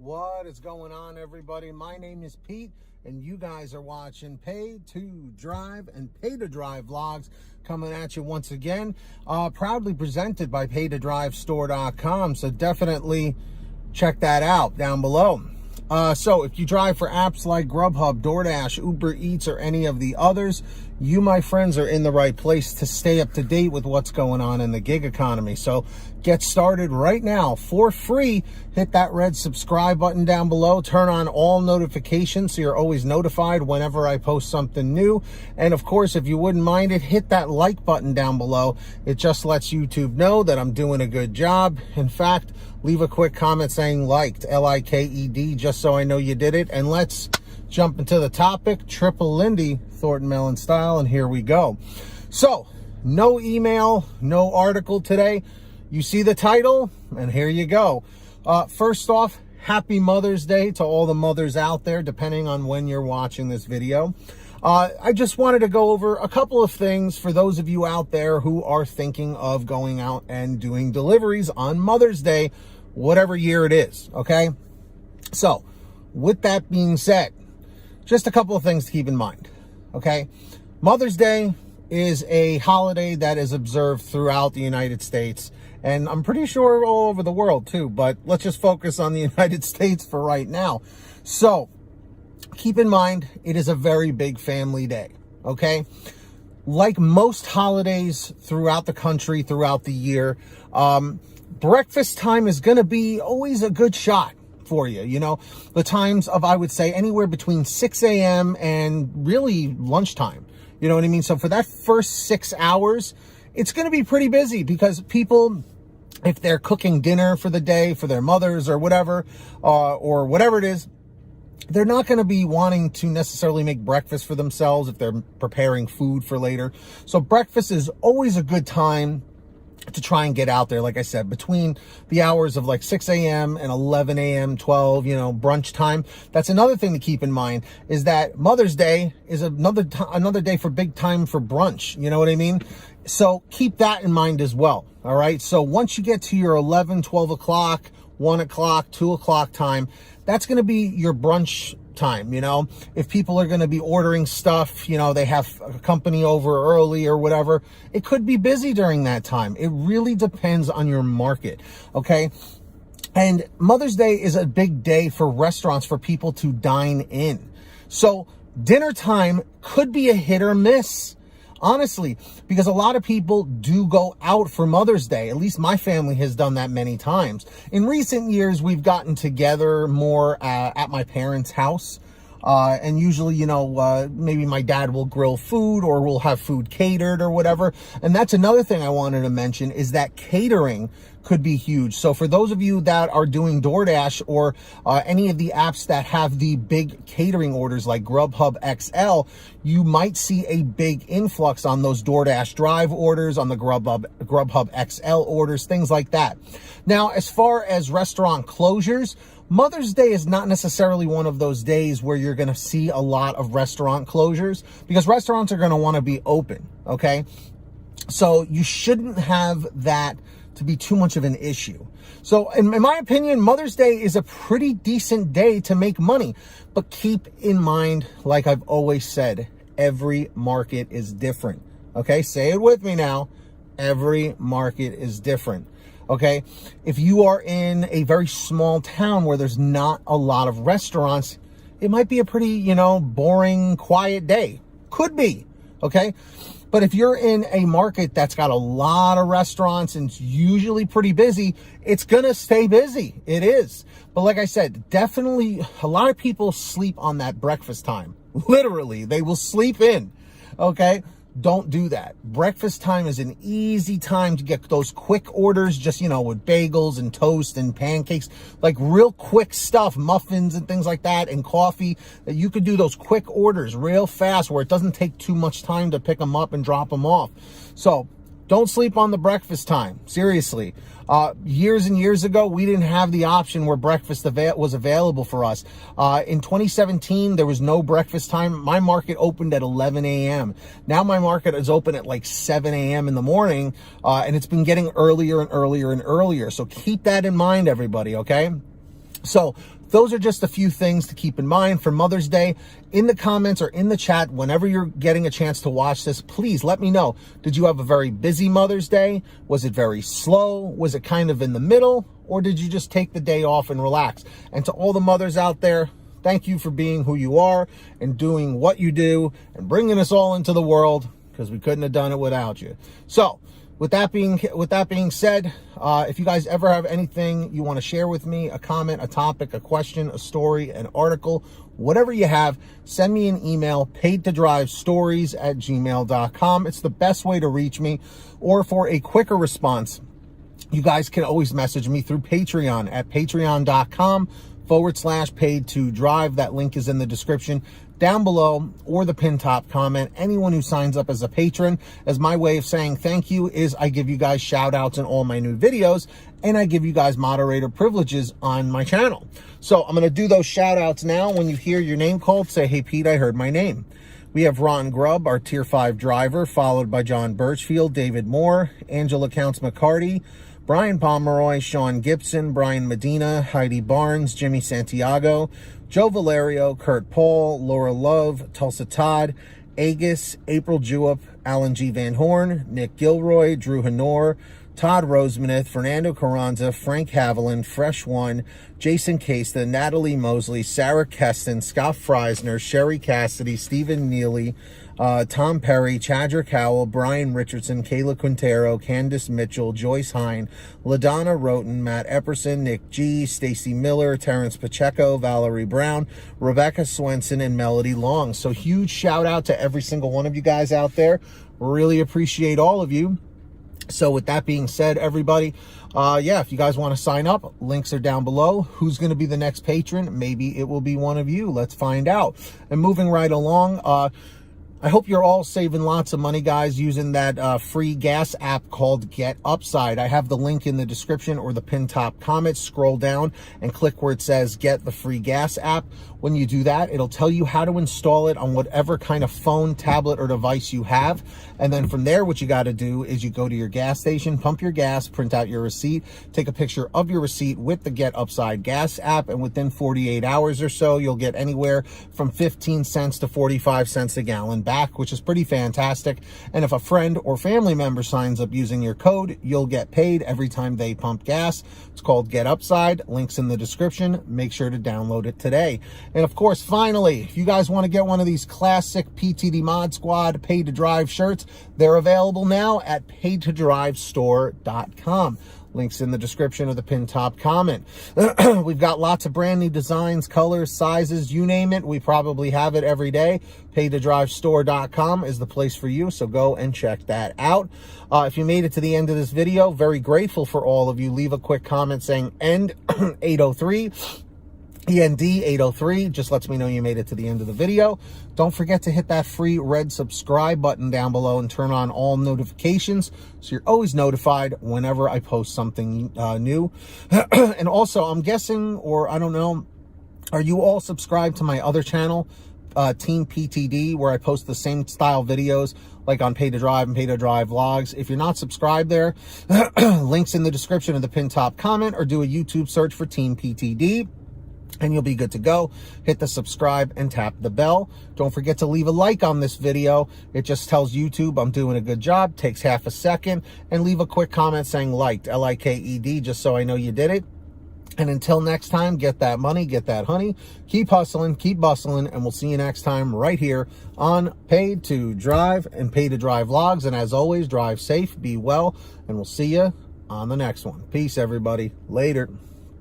What is going on, everybody? My name is Pete, and you guys are watching Pay to Drive and Pay to Drive vlogs coming at you once again. Proudly presented by paytodrivestore.com, so definitely check that out down below. So if you drive for apps like GrubHub, DoorDash, Uber Eats, or any of the others, you, my friends, are in the right place to stay up to date with what's going on in the gig economy. So get started right now for free. Hit that red subscribe button down below. Turn on all notifications so you're always notified whenever I post something new. And of course, if you wouldn't mind it, hit that like button down below. It just lets YouTube know that I'm doing a good job. In fact, leave a quick comment saying liked, L-I-K-E-D, just so I know you did it. And let's jump into the topic, Triple Lindy, Thornton Melon style, and here we go. So, no email, no article today. You see the title, and here you go. First off, happy Mother's Day to all the mothers out there, depending on when you're watching this video. I just wanted to go over a couple of things for those of you out there who are thinking of going out and doing deliveries on Mother's Day, whatever year it is, okay? So, with that being said, just a couple of things to keep in mind, okay? Mother's Day is a holiday that is observed throughout the United States, and I'm pretty sure all over the world too, but let's just focus on the United States for right now. So, keep in mind, it is a very big family day, okay? Like most holidays throughout the country, throughout the year, breakfast time is going to be always a good shot for you. You know, the times of, I would say, anywhere between 6 a.m. and really lunchtime. You know what I mean? So for that first 6 hours, it's going to be pretty busy because people, if they're cooking dinner for the day for their mothers or whatever it is, they're not going to be wanting to necessarily make breakfast for themselves if they're preparing food for later. So breakfast is always a good time to try and get out there, like I said, between the hours of like 6 a.m. and 11 a.m., 12, you know, brunch time. That's another thing to keep in mind, is that Mother's Day is another day for big time for brunch. You know what I mean? So keep that in mind as well. All right. So once you get to your 11, 12 o'clock, 1 o'clock, 2 o'clock time, that's going to be your brunch time. You know, if people are going to be ordering stuff, you know, they have a company over early or whatever, it could be busy during that time. It really depends on your market. Okay. And Mother's Day is a big day for restaurants, for people to dine in. So dinner time could be a hit or miss, honestly, because a lot of people do go out for Mother's Day. At least my family has done that many times. In recent years, we've gotten together more at my parents' house. And usually, you know, maybe my dad will grill food or we'll have food catered or whatever. And that's another thing I wanted to mention, is that catering could be huge. So for those of you that are doing DoorDash or any of the apps that have the big catering orders like GrubHub XL, you might see a big influx on those DoorDash Drive orders, on the GrubHub XL orders, things like that. Now, as far as restaurant closures, Mother's Day is not necessarily one of those days where you're going to see a lot of restaurant closures, because restaurants are going to want to be open, okay? So you shouldn't have that to be too much of an issue. So in my opinion, Mother's Day is a pretty decent day to make money. But keep in mind, like I've always said, every market is different, okay? Say it with me now. Every market is different. Okay, if you are in a very small town where there's not a lot of restaurants, it might be a pretty, you know, boring, quiet day. Could be, okay? But if you're in a market that's got a lot of restaurants and it's usually pretty busy, it's going to stay busy. It is. But like I said, definitely a lot of people sleep on that breakfast time. Literally, they will sleep in, okay? Don't do that. Breakfast time is an easy time to get those quick orders, just, you know, with bagels and toast and pancakes, like real quick stuff, muffins and things like that, and coffee, that you could do those quick orders real fast where it doesn't take too much time to pick them up and drop them off. So don't sleep on the breakfast time. Seriously. Years and years ago, we didn't have the option where breakfast was available for us. In 2017, there was no breakfast time. My market opened at 11 a.m. Now my market is open at like 7 a.m. in the morning, and it's been getting earlier and earlier and earlier. So keep that in mind, everybody, okay? So those are just a few things to keep in mind for Mother's Day. In the comments or in the chat, whenever you're getting a chance to watch this, please let me know. Did you have a very busy Mother's Day? Was it very slow? Was it kind of in the middle? Or did you just take the day off and relax? And to all the mothers out there, thank you for being who you are and doing what you do and bringing us all into the world, because we couldn't have done it without you. So with that being said, if you guys ever have anything you want to share with me, a comment, a topic, a question, a story, an article, whatever you have, send me an email, paidtodrivestories@gmail.com. It's the best way to reach me. Or for a quicker response, you guys can always message me through Patreon at patreon.com/paid2drive. That link is in the description down below or the pin top comment. Anyone who signs up as a patron, as my way of saying thank you, is I give you guys shout outs in all my new videos, and I give you guys moderator privileges on my channel. So I'm going to do those shout outs now. When you hear your name called, say, hey Pete, I heard my name. We have Ronn Grubb, our tier 5 driver, followed by John Birchfield, David Moore, Angela Counts McCarty, Brian Pomeroy, Sean Gibson, Brian Medina, Heidi Barnes, Jimmy Santiago, Joe Valerio, Kurt Paul, Laura Love, Tulsa Todd, Agus, April Jewup, Alan G. Van Horn, Nick Gilroy, Drew Hanor, Todd Rosemanith, Fernando Carranza, Frank Haviland, Fresh One, Jason Casta, Natalie Mosley, Sarah Keston, Scott Freisner, Sherry Cassidy, Stephen Neely, Tom Perry, Chadrick Howell, Brian Richardson, Kayla Quintero, Candace Mitchell, Joyce Hine, LaDonna Roten, Matt Epperson, Nick G, Stacy Miller, Terrence Pacheco, Valerie Brown, Rebecca Swenson, and Melody Long. So huge shout out to every single one of you guys out there. Really appreciate all of you. So with that being said, everybody, if you guys want to sign up, links are down below. Who's going to be the next patron? Maybe it will be one of you. Let's find out. And moving right along, I hope you're all saving lots of money, guys, using that free gas app called Get Upside. I have the link in the description or the pin top comment. Scroll down and click where it says Get the Free Gas app. When you do that, it'll tell you how to install it on whatever kind of phone, tablet, or device you have. And then from there, what you got to do is you go to your gas station, pump your gas, print out your receipt, take a picture of your receipt with the Get Upside gas app, and within 48 hours or so, you'll get anywhere from 15 cents to 45 cents a gallon back, which is pretty fantastic. And if a friend or family member signs up using your code, you'll get paid every time they pump gas. It's called Get Upside. Links in the description. Make sure to download it today. And of course, finally, if you guys want to get one of these classic PTD Mod Squad Pay to Drive shirts, they're available now at paidtodrivestore.com. Links in the description of the pin top comment. We've got lots of brand new designs, colors, sizes, you name it. We probably have it every day. Paidtodrivestore.com is the place for you, so go and check that out. If you made it to the end of this video, very grateful for all of you. Leave a quick comment saying END 803. END 803 just lets me know you made it to the end of the video. Don't forget to hit that free red subscribe button down below and turn on all notifications so you're always notified whenever I post something new. And also, I'm guessing, or I don't know, are you all subscribed to my other channel, Team PTD, where I post the same style videos like on Pay to Drive and Pay to Drive vlogs? If you're not subscribed there, links in the description of the pin top comment, or do a YouTube search for Team PTD. And you'll be good to go. Hit the subscribe and tap the bell. Don't forget to leave a like on this video. It just tells YouTube I'm doing a good job. Takes half a second. And leave a quick comment saying liked, L-I-K-E-D, just so I know you did it. And until next time, get that money, get that honey. Keep hustling, keep bustling, and we'll see you next time right here on Paid to Drive and Pay to Drive vlogs. And as always, drive safe, be well, and we'll see you on the next one. Peace, everybody. Later.